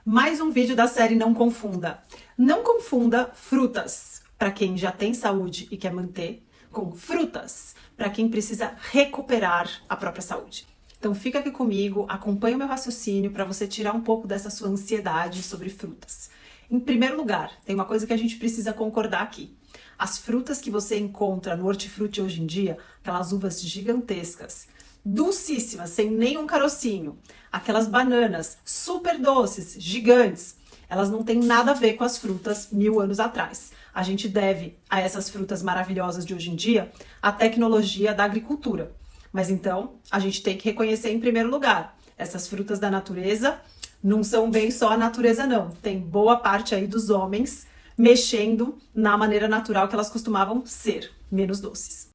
Mais um vídeo da série Não Confunda. Não confunda frutas para quem já tem saúde e quer manter, com frutas para quem precisa recuperar a própria saúde. Então fica aqui comigo, acompanha o meu raciocínio para você tirar um pouco dessa sua ansiedade sobre frutas. Em primeiro lugar, tem uma coisa que a gente precisa concordar aqui. As frutas que você encontra no hortifruti hoje em dia, aquelas uvas gigantescas, dulcíssimas, sem nenhum carocinho, aquelas bananas super doces, gigantes, elas não têm nada a ver com as frutas 1000 anos atrás. A gente deve a essas frutas maravilhosas de hoje em dia a tecnologia da agricultura. Mas então, a gente tem que reconhecer em primeiro lugar, essas frutas da natureza não são bem só a natureza não. Tem boa parte aí dos homens mexendo na maneira natural que elas costumavam ser, menos doces.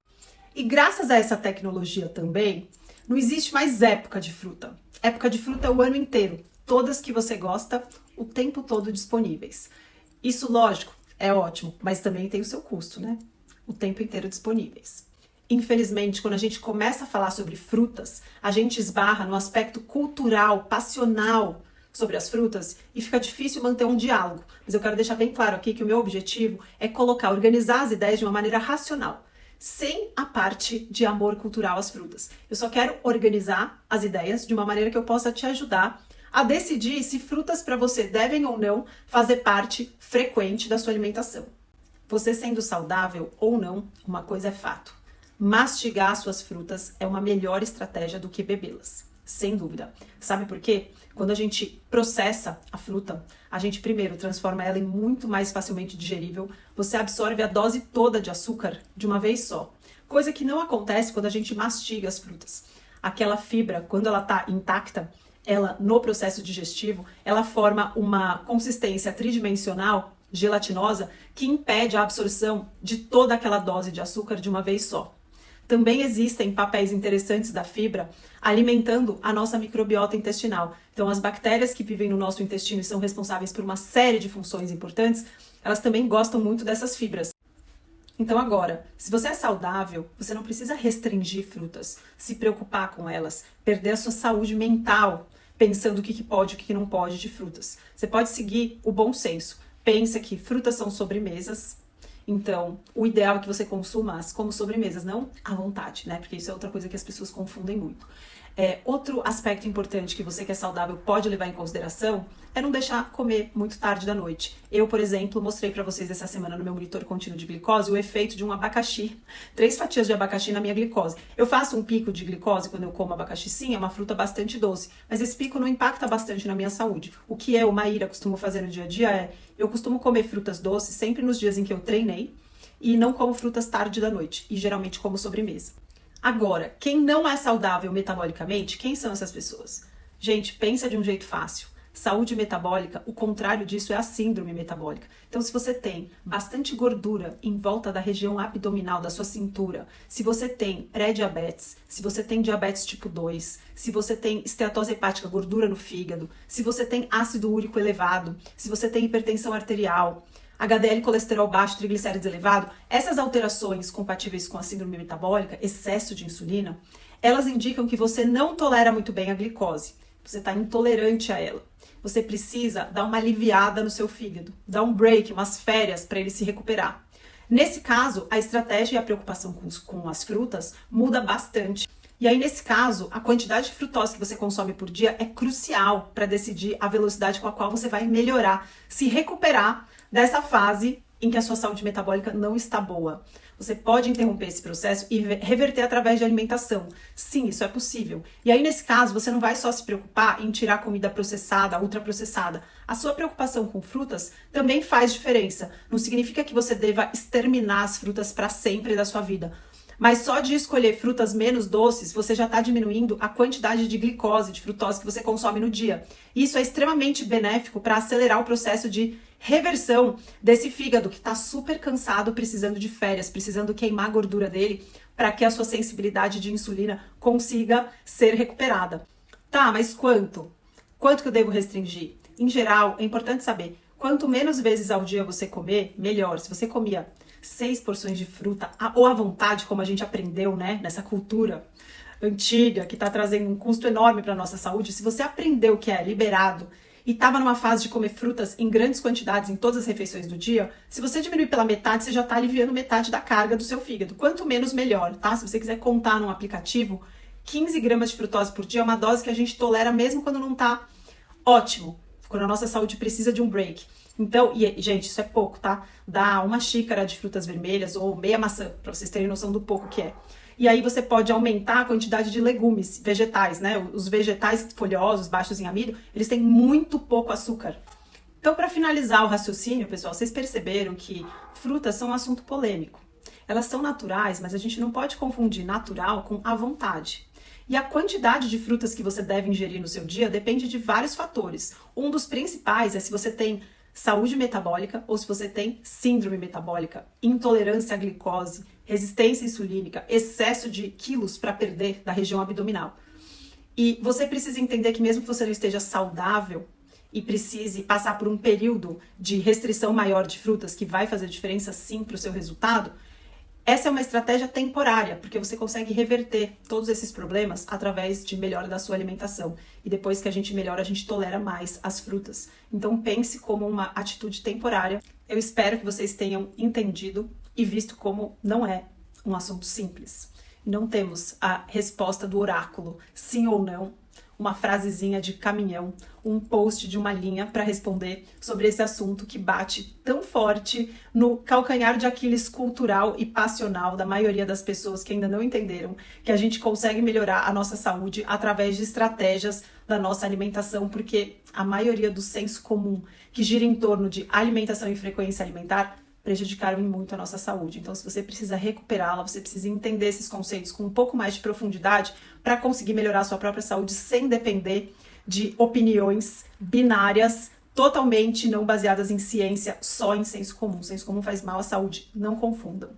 E graças a essa tecnologia também, não existe mais época de fruta. Época de fruta é o ano inteiro. Todas que você gosta, o tempo todo disponíveis. Isso, lógico, é ótimo, mas também tem o seu custo, né? O tempo inteiro disponíveis. Infelizmente, quando a gente começa a falar sobre frutas, a gente esbarra no aspecto cultural, passional sobre as frutas e fica difícil manter um diálogo. Mas eu quero deixar bem claro aqui que o meu objetivo é organizar as ideias de uma maneira racional, sem a parte de amor cultural às frutas. Eu só quero organizar as ideias de uma maneira que eu possa te ajudar a decidir se frutas para você devem ou não fazer parte frequente da sua alimentação. Você sendo saudável ou não, uma coisa é fato. Mastigar suas frutas é uma melhor estratégia do que bebê-las. Sem dúvida. Sabe por quê? Quando a gente processa a fruta, a gente primeiro transforma ela em muito mais facilmente digerível. Você absorve a dose toda de açúcar de uma vez só. Coisa que não acontece quando a gente mastiga as frutas. Aquela fibra, quando ela está intacta, ela no processo digestivo, ela forma uma consistência tridimensional, gelatinosa, que impede a absorção de toda aquela dose de açúcar de uma vez só. Também existem papéis interessantes da fibra alimentando a nossa microbiota intestinal. Então, as bactérias que vivem no nosso intestino e são responsáveis por uma série de funções importantes, elas também gostam muito dessas fibras. Então agora, se você é saudável, você não precisa restringir frutas, se preocupar com elas, perder a sua saúde mental, pensando o que pode e o que não pode de frutas. Você pode seguir o bom senso. Pensa que frutas são sobremesas. Então, o ideal é que você consuma-as como sobremesas, não à vontade, né? Porque isso é outra coisa que as pessoas confundem muito. Outro aspecto importante que você que é saudável pode levar em consideração é não deixar comer muito tarde da noite. Eu, por exemplo, mostrei para vocês essa semana no meu monitor contínuo de glicose o efeito de um abacaxi. 3 fatias de abacaxi na minha glicose. Eu faço um pico de glicose quando eu como abacaxi, sim, é uma fruta bastante doce, mas esse pico não impacta bastante na minha saúde. O que eu, Maíra, costumo fazer no dia a dia eu costumo comer frutas doces sempre nos dias em que eu treinei e não como frutas tarde da noite, e geralmente como sobremesa. Agora, quem não é saudável metabolicamente, quem são essas pessoas? Gente, pensa de um jeito fácil. Saúde metabólica, o contrário disso é a síndrome metabólica. Então, se você tem bastante gordura em volta da região abdominal da sua cintura, se você tem pré-diabetes, se você tem diabetes tipo 2, se você tem esteatose hepática, gordura no fígado, se você tem ácido úrico elevado, se você tem hipertensão arterial, HDL, colesterol baixo, triglicéridos elevado, essas alterações compatíveis com a síndrome metabólica, excesso de insulina, elas indicam que você não tolera muito bem a glicose. Você está intolerante a ela. Você precisa dar uma aliviada no seu fígado, dar um break, umas férias para ele se recuperar. Nesse caso, a estratégia e a preocupação com as frutas muda bastante. E aí, nesse caso, a quantidade de frutose que você consome por dia é crucial para decidir a velocidade com a qual você vai melhorar, se recuperar dessa fase em que a sua saúde metabólica não está boa. Você pode interromper esse processo e reverter através de alimentação. Sim, isso é possível. E aí, nesse caso, você não vai só se preocupar em tirar comida processada, ultraprocessada. A sua preocupação com frutas também faz diferença. Não significa que você deva exterminar as frutas para sempre da sua vida. Mas só de escolher frutas menos doces, você já está diminuindo a quantidade de glicose, de frutose que você consome no dia. E isso é extremamente benéfico para acelerar o processo de reversão desse fígado que está super cansado, precisando de férias, precisando queimar a gordura dele para que a sua sensibilidade de insulina consiga ser recuperada. Tá, mas quanto? Quanto que eu devo restringir? Em geral, é importante saber, quanto menos vezes ao dia você comer, melhor. Se você comia 6 porções de fruta, ou à vontade, como a gente aprendeu, né, nessa cultura antiga, que está trazendo um custo enorme para a nossa saúde, se você aprendeu que é liberado e estava numa fase de comer frutas em grandes quantidades em todas as refeições do dia, se você diminuir pela metade, você já está aliviando metade da carga do seu fígado. Quanto menos, melhor, tá? Se você quiser contar num aplicativo, 15 gramas de frutose por dia é uma dose que a gente tolera mesmo quando não tá ótimo, quando a nossa saúde precisa de um break. Então, e gente, isso é pouco, tá? Dá uma xícara de frutas vermelhas ou meia maçã, para vocês terem noção do pouco que é. E aí você pode aumentar a quantidade de legumes, vegetais, né? Os vegetais folhosos, baixos em amido, eles têm muito pouco açúcar. Então, para finalizar o raciocínio, pessoal, vocês perceberam que frutas são um assunto polêmico. Elas são naturais, mas a gente não pode confundir natural com à vontade. E a quantidade de frutas que você deve ingerir no seu dia depende de vários fatores. Um dos principais é se você tem saúde metabólica ou se você tem síndrome metabólica, intolerância à glicose, resistência insulínica, excesso de quilos para perder da região abdominal. E você precisa entender que mesmo que você não esteja saudável e precise passar por um período de restrição maior de frutas, que vai fazer diferença sim para o seu resultado, essa é uma estratégia temporária, porque você consegue reverter todos esses problemas através de melhora da sua alimentação. E depois que a gente melhora, a gente tolera mais as frutas. Então pense como uma atitude temporária. Eu espero que vocês tenham entendido e visto como não é um assunto simples. Não temos a resposta do oráculo, sim ou não, uma frasezinha de caminhão, um post de uma linha para responder sobre esse assunto que bate tão forte no calcanhar de Aquiles cultural e passional da maioria das pessoas que ainda não entenderam que a gente consegue melhorar a nossa saúde através de estratégias da nossa alimentação, porque a maioria do senso comum que gira em torno de alimentação e frequência alimentar prejudicaram muito a nossa saúde. Então, se você precisa recuperá-la, você precisa entender esses conceitos com um pouco mais de profundidade para conseguir melhorar a sua própria saúde sem depender de opiniões binárias totalmente não baseadas em ciência, só em senso comum. Senso comum faz mal à saúde, não confundam.